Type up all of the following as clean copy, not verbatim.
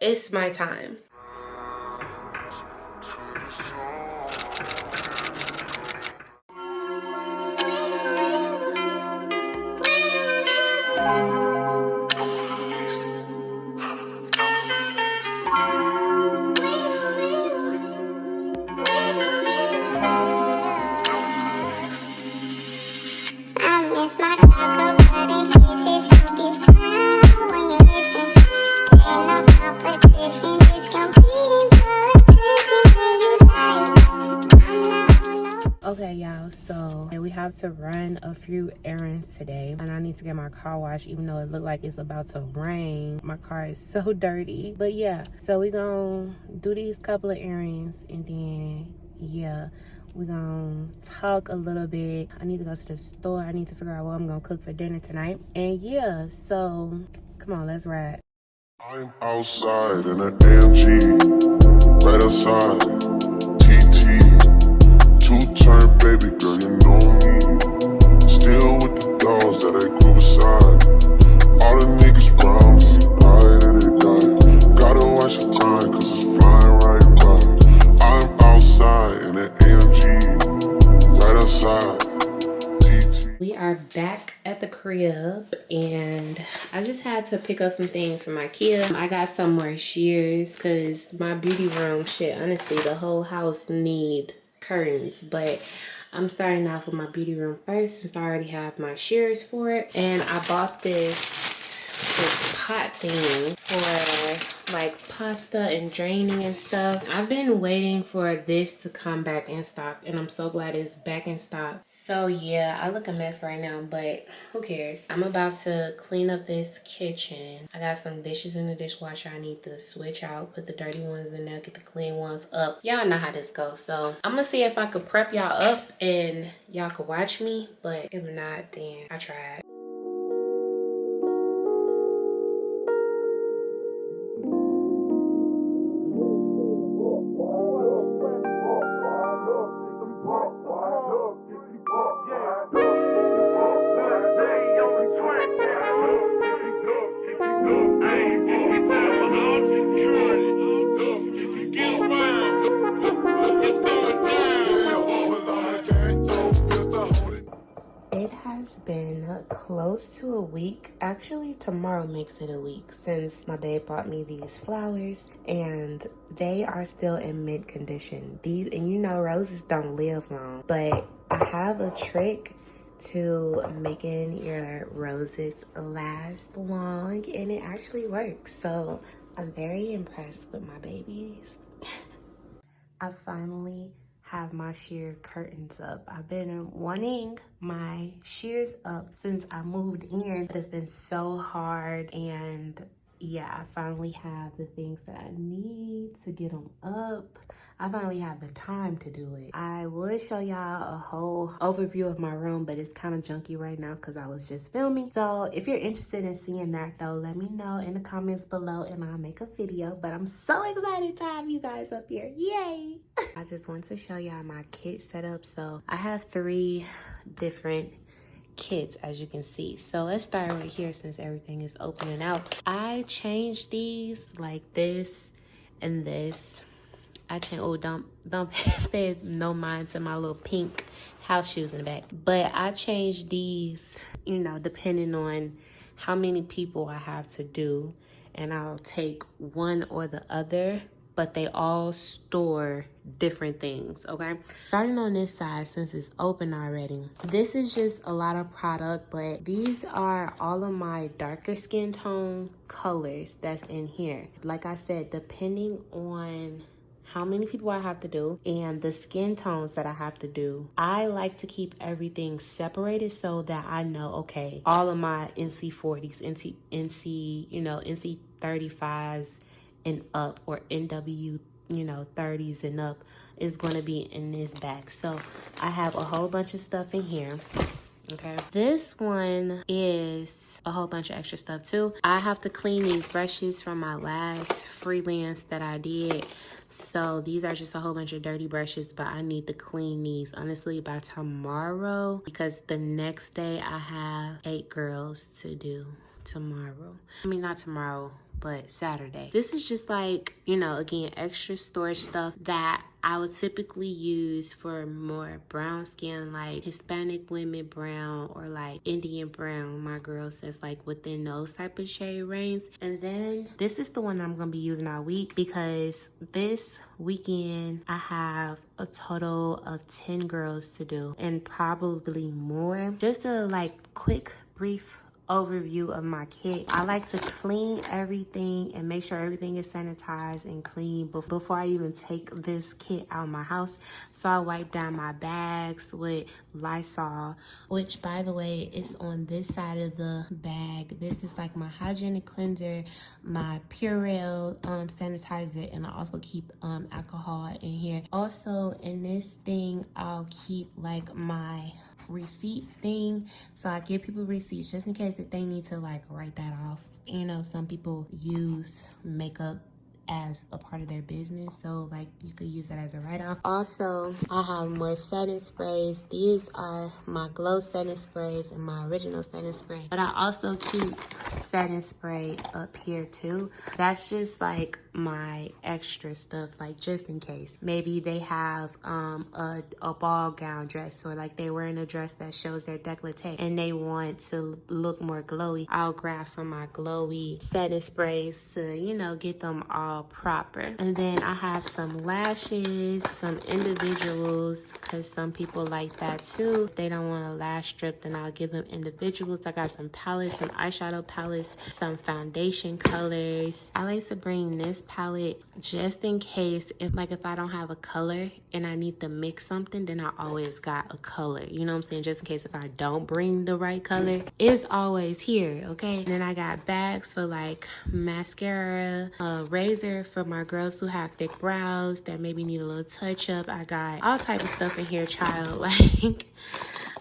It's my time. Okay, y'all, so we have to run a few errands today, and I need to get my car washed even though it looked like it's about to rain. My car is so dirty. But yeah, so we gonna do these couple of errands, and then yeah, we gonna talk a little bit. I need to go to the store. I need to figure out what I'm gonna cook for dinner tonight. And yeah, so come on, let's ride. I'm outside in an AMG, right outside, TT, two-turn baby girl, you know me, still with the dogs that I grew beside, all the niggas round me, they gotta watch the time cause it's flying right by. I'm outside in an AMG, right outside. We are back at the crib, and I just had to pick up some things for my kid. I got some more shears because my beauty room, shit, honestly, the whole house need curtains, but I'm starting off with my beauty room first since I already have my shears for it. And I bought this pot thing for like pasta and draining and stuff. I've been waiting for this to come back in stock, and I'm so glad it's back in stock. So yeah, I look a mess right now, but who cares? I'm about to clean up this kitchen. I got some dishes in the dishwasher I need to switch out, put the dirty ones in there, get the clean ones up. Y'all know how this goes. So I'm gonna see if I could prep y'all up and y'all could watch me, but if not, then I tried. It has been close to a week. Actually, tomorrow makes it a week since my babe bought me these flowers, and they are still in mint condition. These, and you know, roses don't live long, but I have a trick to making your roses last long, and it actually works. So I'm very impressed with my babies. I finally have my sheer curtains up. I've been wanting my shears up since I moved in. It's been so hard, and yeah, I finally have the things that I need to get them up. I finally have the time to do it. I would show y'all a whole overview of my room, but it's kind of junky right now because I was just filming. So if you're interested in seeing that though, let me know in the comments below and I'll make a video. But I'm so excited to have you guys up here. Yay! I just want to show y'all my kit setup. So I have 3 different kits, as you can see. So let's start right here since everything is opening out. I changed these like this and this. I changed, oh, don't pay no mind to my little pink house shoes in the back. But I changed these, you know, depending on how many people I have to do. And I'll take one or the other, but they all store different things, okay? Starting on this side, since it's open already, this is just a lot of product, but these are all of my darker skin tone colors that's in here. Like I said, depending on how many people I have to do and the skin tones that I have to do, I like to keep everything separated so that I know, okay, all of my NC40s, NC 35s and up, or NW, 30s and up, is going to be in this bag. So I have a whole bunch of stuff in here. Okay, this one is a whole bunch of extra stuff too. I have to clean these brushes from my last freelance that I did. So these are just a whole bunch of dirty brushes, but I need to clean these honestly by tomorrow because the next day I have 8 girls to do tomorrow. I mean, not tomorrow, but Saturday. This is just like, you know, again, extra storage stuff that I would typically use for more brown skin, like Hispanic women brown or like Indian brown, my girls that's like within those type of shade range. And then this is the one I'm gonna be using all week, because this weekend I have a total of 10 girls to do, and probably more. Just a like quick brief overview of my kit. I like to clean everything and make sure everything is sanitized and clean before I even take this kit out of my house. So I wipe down my bags with Lysol, which by the way is on this side of the bag. This is like my hygienic cleanser, my Purell sanitizer, and I also keep alcohol in here. Also in this thing I'll keep like my receipt thing, so I give people receipts just in case that they need to like write that off. You know, some people use makeup as a part of their business, so like you could use that as a write-off. Also, I have more setting sprays. These are my glow setting sprays and my original setting spray, but I also keep setting spray up here too. That's just like my extra stuff, like just in case maybe they have a ball gown dress, or like they're wearing a dress that shows their décolleté and they want to look more glowy. I'll grab from my glowy setting sprays to, you know, get them all proper. And then I have some lashes, some individuals, because some people like that too. If they don't want a lash strip, then I'll give them individuals. I got some palettes, some eyeshadow palettes, some foundation colors. I like to bring this palette just in case if I don't have a color and I need to mix something, then I always got a color, you know what I'm saying? Just in case if I don't bring the right color, it's always here, okay? And then I got bags for like mascara, razor for my girls who have thick brows that maybe need a little touch up. I got all type of stuff in here, child. Like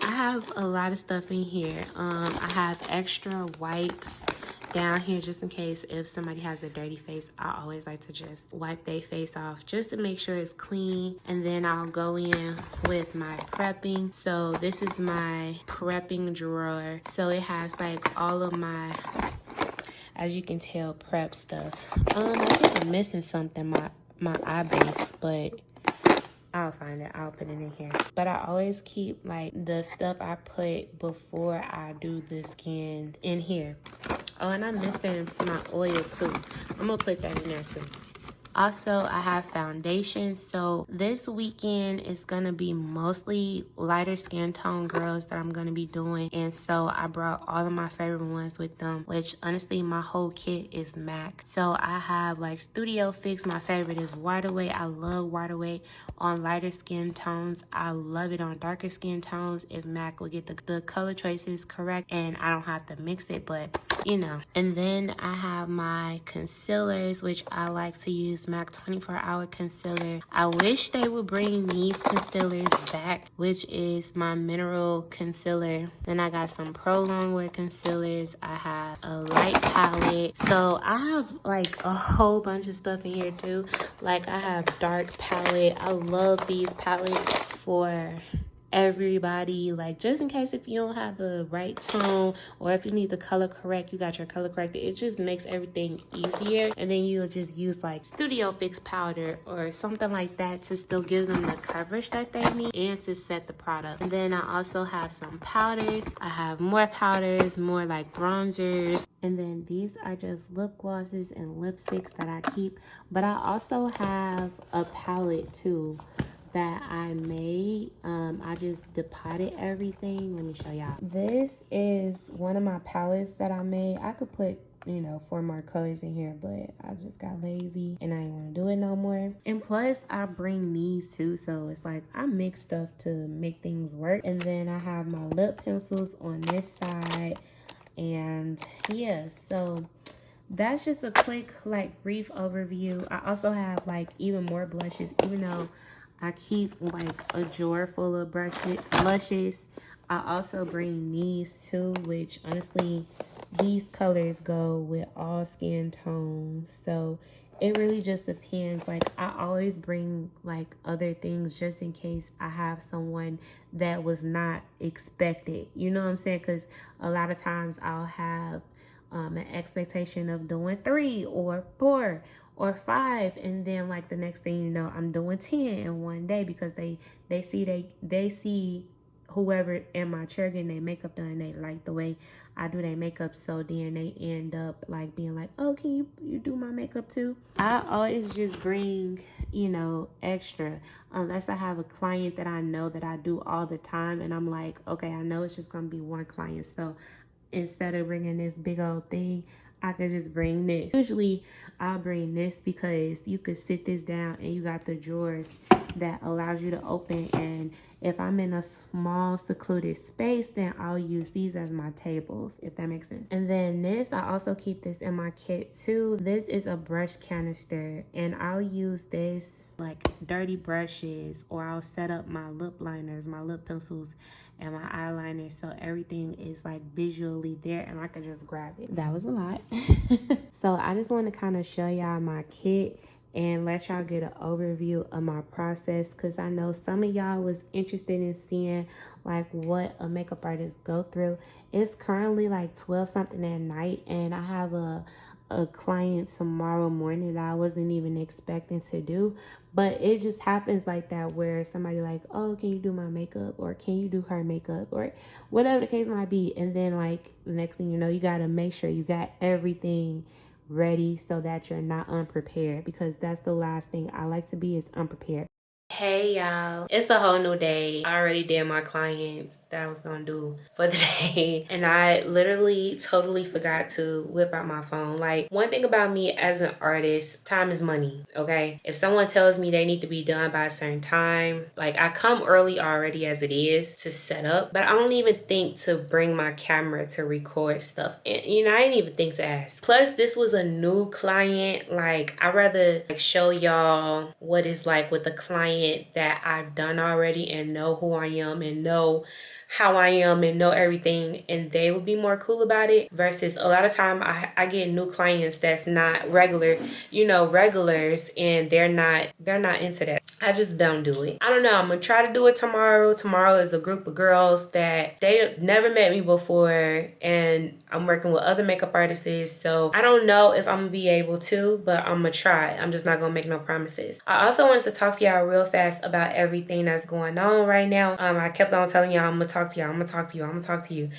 I have a lot of stuff in here. I have extra wipes down here just in case if somebody has a dirty face. I always like to just wipe their face off just to make sure it's clean. And then I'll go in with my prepping. So this is my prepping drawer. So it has like all of my, as you can tell, prep stuff. I think I'm missing something, my eye base, but I'll find it. I'll put it in here. But I always keep like the stuff I put before I do the skin in here. Oh, and I'm missing my oil too. I'm gonna put that in there too. Also, I have foundation. So this weekend is going to be mostly lighter skin tone girls that I'm going to be doing. And so I brought all of my favorite ones with them, which honestly, my whole kit is MAC. So I have like Studio Fix. My favorite is Water Weight. I love Water Weight on lighter skin tones. I love it on darker skin tones if MAC will get the color choices correct and I don't have to mix it, but you know. And then I have my concealers, which I like to use MAC 24-hour concealer. I wish they would bring these concealers back, which is my mineral concealer. Then I got some Pro Longwear concealers. I have a light palette. So I have like a whole bunch of stuff in here too. Like I have dark palette. I love these palettes for everybody, like just in case if you don't have the right tone or if you need the color correct, you got your color corrected. It just makes everything easier. And then you'll just use like Studio Fix powder or something like that to still give them the coverage that they need and to set the product. And then I also have some powders. I have more powders, more like bronzers. And then these are just lip glosses and lipsticks that I keep. But I also have a palette too that I made. I just depotted everything. Let me show y'all. This is one of my palettes that I made. I could put, you know, 4 more colors in here, but I just got lazy and I didn't want to do it no more. And plus I bring these too, so it's like I mix stuff to make things work. And then I have my lip pencils on this side. And yeah, so that's just a quick like brief overview. I also have like even more blushes, even though I keep like a drawer full of blushes. I also bring these too, which honestly, these colors go with all skin tones. So it really just depends. Like I always bring like other things just in case I have someone that was not expected. You know what I'm saying? Because a lot of times I'll have an expectation of doing 3 or 4 or 5, and then like the next thing you know, I'm doing 10 in one day because they see whoever in my chair getting their makeup done, they like the way I do their makeup, so then they end up like being like, oh, can you do my makeup too? I always just bring, you know, extra, unless I have a client that I know that I do all the time, and I'm like, okay, I know it's just gonna be one client, so instead of bringing this big old thing, I could just bring this. Usually I'll bring this because you could sit this down and you got the drawers that allows you to open, and if I'm in a small secluded space, then I'll use these as my tables, if that makes sense. And then this, I also keep this in my kit too. This is a brush canister, and I'll use this like dirty brushes, or I'll set up my lip liners, my lip pencils, and my eyeliner, so everything is like visually there and I can just grab it. That was a lot. So I just want to kind of show y'all my kit and let y'all get an overview of my process, because I know some of y'all was interested in seeing like what a makeup artist go through. It's currently like 12 something at night, and I have a client tomorrow morning that I wasn't even expecting to do, but it just happens like that where somebody like, oh, can you do my makeup, or can you do her makeup, or whatever the case might be. And then like the next thing you know, you got to make sure you got everything ready so that you're not unprepared, because that's the last thing I like to be, is unprepared. Hey y'all, it's a whole new day. I already did my clients that I was gonna do for the day, and I literally totally forgot to whip out my phone. Like, one thing about me as an artist, time is money, okay? If someone tells me they need to be done by a certain time, like, I come early already as it is to set up, but I don't even think to bring my camera to record stuff. And you know, I didn't even think to ask. Plus, this was a new client. Like, I'd rather like show y'all what it's like with a client that I've done already and know who I am and know how I am and know everything, and they would be more cool about it, versus a lot of time I get new clients that's not regular, you know, regulars, and they're not into that. I just don't do it. I don't know, I'm gonna try to do it tomorrow. Tomorrow is a group of girls that they never met me before, and I'm working with other makeup artists, so I don't know if I'm gonna be able to, but I'm gonna try. I'm just not gonna make no promises. I also wanted to talk to y'all real fast about everything that's going on right now. I kept on telling y'all I'm gonna talk to y'all, I'm gonna talk to you, I'm gonna talk to you.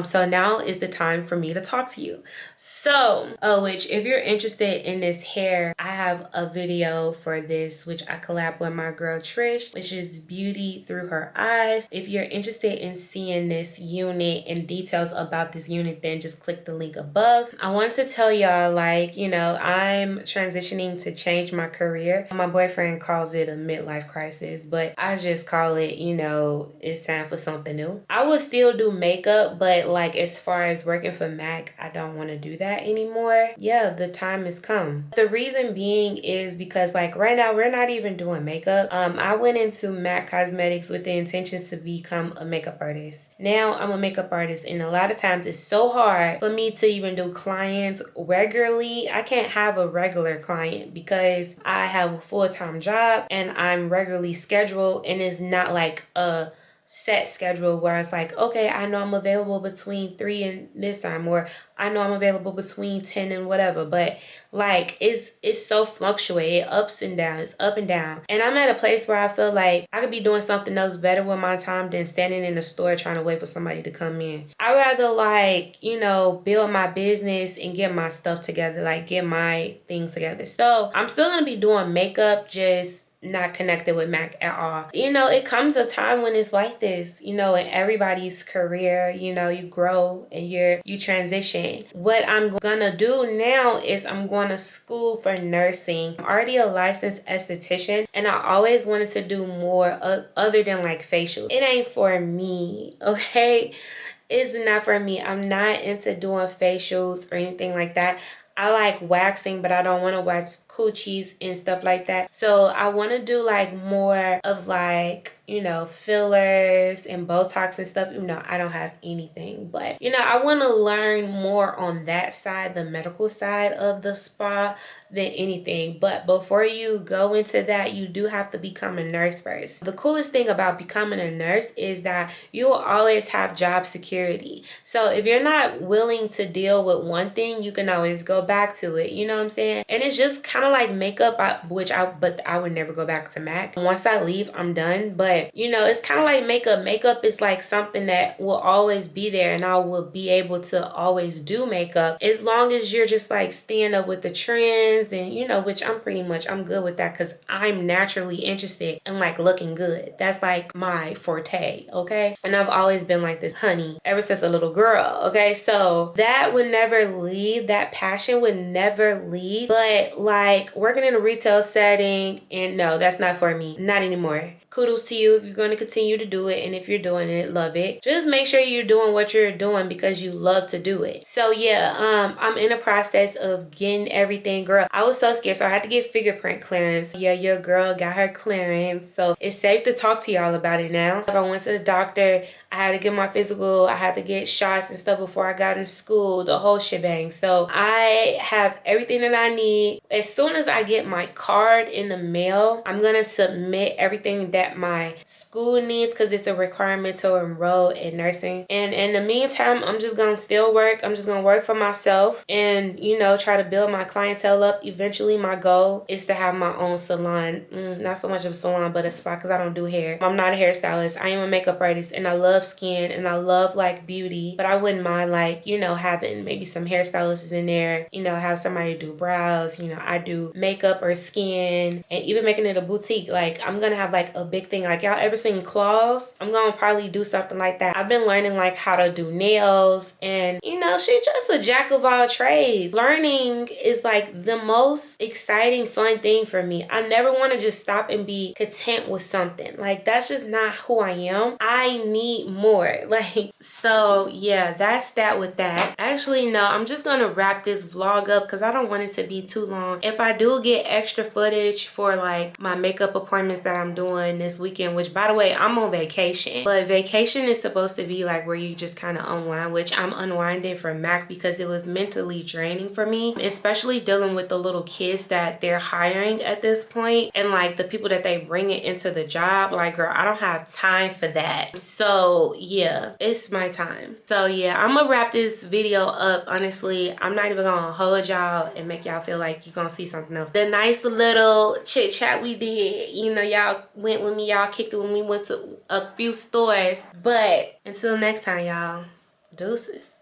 So now is the time for me to talk to you. So, which if you're interested in this hair, I have a video for this, which I collab with my girl Trish, which is Beauty Through Her Eyes. If you're interested in seeing this unit and details about this unit, then just click the link above. I wanted to tell y'all, like, you know, I'm transitioning to change my career. My boyfriend calls it a midlife crisis, but I just call it, you know, it's time for something new. I will still do makeup, but like as far as working for MAC, I don't want to do that anymore. Yeah, the time has come. The reason being is because like right now we're not even doing makeup. I went into MAC Cosmetics with the intentions to become a makeup artist. Now I'm a makeup artist, and a lot of times it's so hard for me to even do clients regularly. I can't have a regular client because I have a full-time job and I'm regularly scheduled, and it's not like a set schedule where it's like, okay, I know I'm available between 3 and this time, or I know I'm available between 10 and whatever. But like it's so fluctuating, ups and downs, up and down. And I'm at a place where I feel like I could be doing something else better with my time than standing in the store trying to wait for somebody to come in. I'd rather like, you know, build my business and get my stuff together, like get my things together. So I'm still gonna be doing makeup, just not connected with MAC at all. You know, it comes a time when it's like this, you know, in everybody's career, you know, you grow and you transition. What I'm gonna do now is I'm going to school for nursing. I'm already a licensed esthetician, and I always wanted to do more other than like facials. It ain't for me, okay? It's not for me. I'm not into doing facials or anything like that. I like waxing, but I don't want to wax coochies and stuff like that. So I want to do like more of like, you know, fillers and Botox and stuff. You know, I don't have anything, but you know, I want to learn more on that side, the medical side of the spa, than anything. But before you go into that, you do have to become a nurse first. The coolest thing about becoming a nurse is that you will always have job security. So if you're not willing to deal with one thing, you can always go back to it. You know what I'm saying? And it's just kind of like makeup, but I would never go back to MAC. Once I leave, I'm done. But you know, it's kind of like makeup. Makeup is like something that will always be there, and I will be able to always do makeup as long as you're just like staying up with the trends. And you know, which I'm good with that, because I'm naturally interested in like looking good. That's like my forte, okay? And I've always been like this, honey, ever since a little girl, okay? So that would never leave. That passion would never leave. But like working in a retail setting, and no, that's not for me. Not anymore. Kudos to you if you're going to continue to do it, and if you're doing it, love it. Just make sure you're doing what you're doing because you love to do it. So yeah, I'm in the process of getting everything, girl. I was so scared, so I had to get fingerprint clearance. Yeah, your girl got her clearance, so it's safe to talk to y'all about it now. If I went to the doctor, I had to get my physical, I had to get shots and stuff before I got in school, the whole shebang. So I have everything that I need. As soon as I get my card in the mail, I'm gonna submit everything that my school needs, because it's a requirement to enroll in nursing. And in the meantime, I'm just gonna still work. I'm just gonna work for myself and, you know, try to build my clientele up. Eventually my goal is to have my own salon. Not so much of a salon, but a spa, because I don't do hair. I'm not a hairstylist. I am a makeup artist, and I love skin and I love like beauty, but I wouldn't mind like, you know, having maybe some hairstylists in there, you know, have somebody do brows. You know, I do makeup or skin, and even making it a boutique. Like I'm gonna have like a big thing. Like y'all ever seen Claws? I'm gonna probably do something like that. I've been learning like how to do nails, and you know, she's just a jack of all trades. Learning is like the most exciting, fun thing for me. I never want to just stop and be content with something. Like that's just not who I am. I need more. Like, so yeah, that's that with that. Actually, no, I'm just gonna wrap this vlog up because I don't want it to be too long. If I do get extra footage for like my makeup appointments that I'm doing this weekend, which by the way, I'm on vacation, but vacation is supposed to be like where you just kind of unwind, which I'm unwinding from MAC because it was mentally draining for me, especially dealing with the little kids that they're hiring at this point, and like the people that they bring it into the job. Like, girl, I don't have time for that. So yeah, it's my time. So yeah, I'm gonna wrap this video up. Honestly, I'm not even gonna hold y'all and make y'all feel like you're gonna see something else. The nice little chit chat we did, you know, y'all went with me, y'all kicked it when we went to a few stores. But until next time, y'all, deuces.